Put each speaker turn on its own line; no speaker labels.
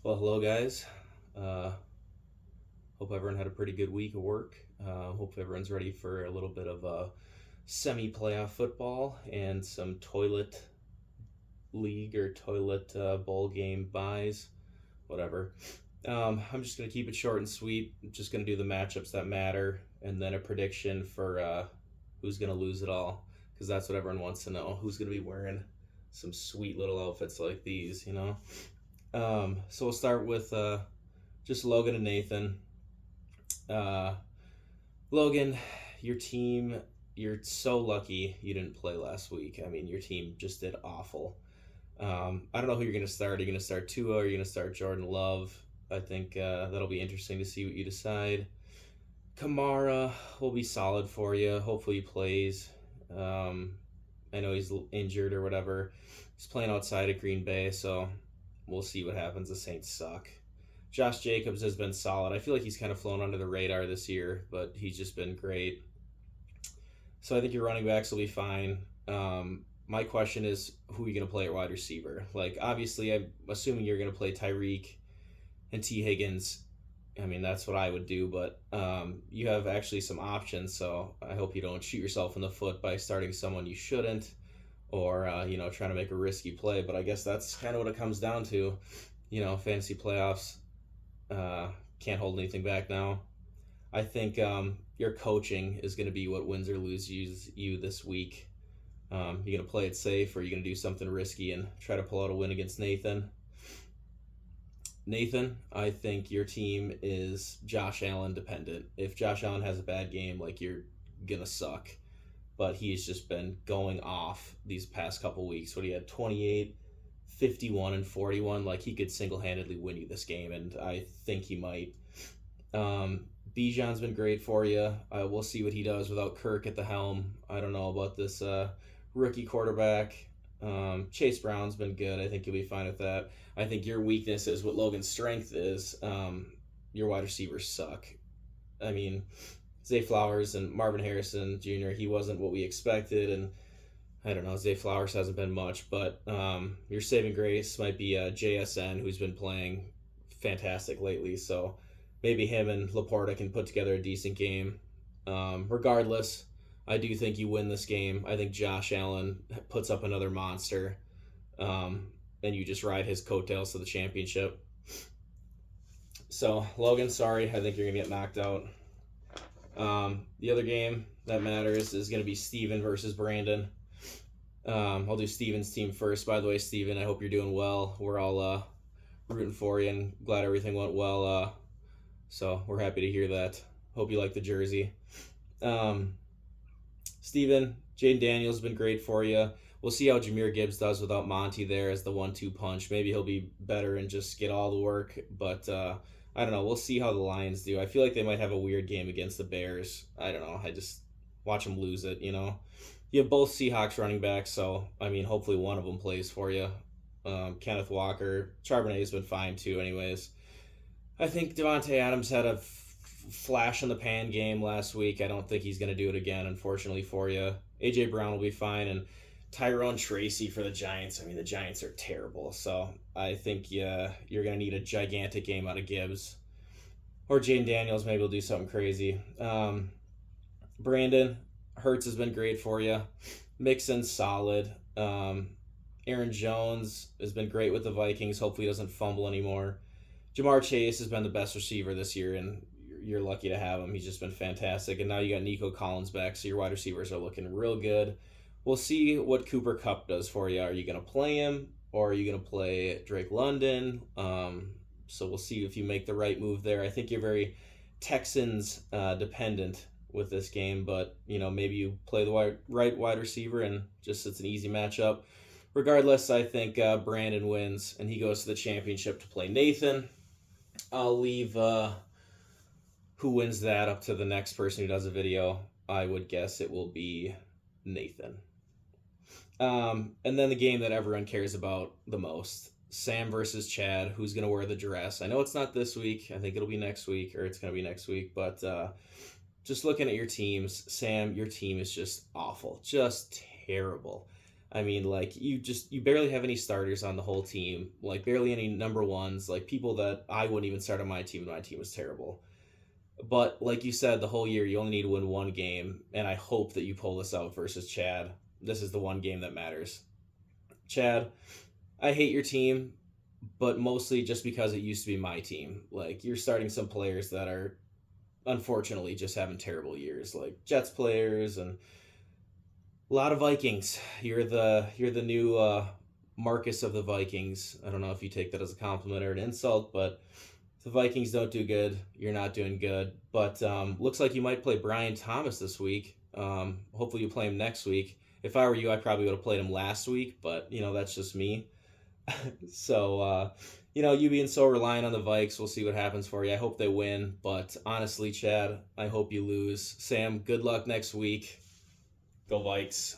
Well, hello, guys. Uh, Hope everyone had a pretty good week of work. Hope everyone's ready for a little bit of semi-playoff football and some toilet league or toilet bowl game buys, whatever. I'm just going to keep it short and sweet. I'm just going to do the matchups that matter and then a prediction for who's going to lose it all, because that's what everyone wants to know. Who's going to be wearing some sweet little outfits like these. So we'll start with just Logan and Nathan. Uh, Logan, your team, you're so lucky you didn't play last week. I mean, your team just did awful. I don't know who you're going to start. Are you going to start Tua or are you going to start Jordan Love? I think that'll be interesting to see what you decide. Kamara will be solid for you. Hopefully he plays. Um, I know he's injured or whatever. He's playing outside of Green Bay, so we'll see what happens. The Saints suck. Josh Jacobs has been solid. I feel like he's kind of flown under the radar this year, but he's just been great. So I think your running backs will be fine. My question is, who are you going to play at wide receiver? Like, obviously, I'm assuming you're going to play Tyreek and T. Higgins. I mean, that's what I would do, but you have actually some options, so I hope you don't shoot yourself in the foot by starting someone you shouldn't or, trying to make a risky play. But I guess that's kind of what it comes down to. Fantasy playoffs can't hold anything back now. I think your coaching is going to be what wins or loses you this week. You going to play it safe or you going to do something risky and try to pull out a win against Nathan? Nathan, I think your team is Josh Allen dependent. If Josh Allen has a bad game, like, you're going to suck. But he's just been going off these past couple weeks. What he had 28, 51, and 41. Like, he could single-handedly win you this game, and I think he might. Bijan's been great for you. We'll see what he does without Kirk at the helm. I don't know about this rookie quarterback. Chase Brown's been good. I think you'll be fine with that. I think your weakness is what Logan's strength is. Your wide receivers suck. I mean, Zay Flowers and Marvin Harrison Jr., he wasn't what we expected, and I don't know, Zay Flowers hasn't been much, but your saving grace might be JSN, who's been playing fantastic lately, so maybe him and Laporta can put together a decent game. Regardless, I do think you win this game. I think Josh Allen puts up another monster, and you just ride his coattails to the championship. So, Logan, sorry, I think you're going to get knocked out. The other game that matters is going to be Steven versus Brandon. I'll do Steven's team first. By the way, Steven, I hope you're doing well. We're all rooting for you and glad everything went well. So we're happy to hear that. Hope you like the jersey. Steven, Jaden Daniels has been great for you. We'll see how Jahmyr Gibbs does without Monty there as the 1-2 punch. Maybe he'll be better and just get all the work. But I don't know. We'll see how the Lions do. I feel like they might have a weird game against the Bears. I don't know. I just watch them lose it, You have both Seahawks running backs, so, I mean, hopefully one of them plays for you. Kenneth Walker. Charbonnet has been fine, too, anyways. I think Devontae Adams had a flash-in-the-pan game last week. I don't think he's going to do it again, unfortunately, for you. A.J. Brown will be fine, and Tyrone Tracy for the Giants. I mean, the Giants are terrible, so I think you're going to need a gigantic game out of Gibbs. Or Jaden Daniels maybe will do something crazy. Brandon, Hurts has been great for you. Mixon's solid. Aaron Jones has been great with the Vikings. Hopefully he doesn't fumble anymore. Jamar Chase has been the best receiver this year, and you're lucky to have him. He's just been fantastic. And now you got Nico Collins back, so your wide receivers are looking real good. We'll see what Cooper Kupp does for you. Are you going to play him, or are you going to play Drake London? So we'll see if you make the right move there. I think you're very Texans dependent with this game, but maybe you play the right wide receiver and just it's an easy matchup. Regardless, I think Brandon wins, and he goes to the championship to play Nathan. I'll leave who wins that up to the next person who does a video. I would guess it will be Nathan. And then the game that everyone cares about the most, Sam versus Chad. Who's going to wear the dress? I know it's not this week. I think it'll be next week, or it's going to be next week. But just looking at your teams, Sam, your team is just awful. Just terrible. I mean, like you barely have any starters on the whole team, like barely any number ones, like people that I wouldn't even start on my team. And my team was terrible. But like you said, the whole year you only need to win one game, and I hope that you pull this out versus Chad. This is the one game that matters. Chad, I hate your team, but mostly just because it used to be my team. Like you're starting some players that are unfortunately just having terrible years, like Jets players and a lot of Vikings. You're the new Marcus of the Vikings. I don't know if you take that as a compliment or an insult, but if the Vikings don't do good, you're not doing good. But looks like you might play Brian Thomas this week. Hopefully you play him next week. If I were you, I probably would have played him last week, but that's just me. So you being so reliant on the Vikes, we'll see what happens for you. I hope they win, but honestly, Chad, I hope you lose. Sam, good luck next week. Go Vikes.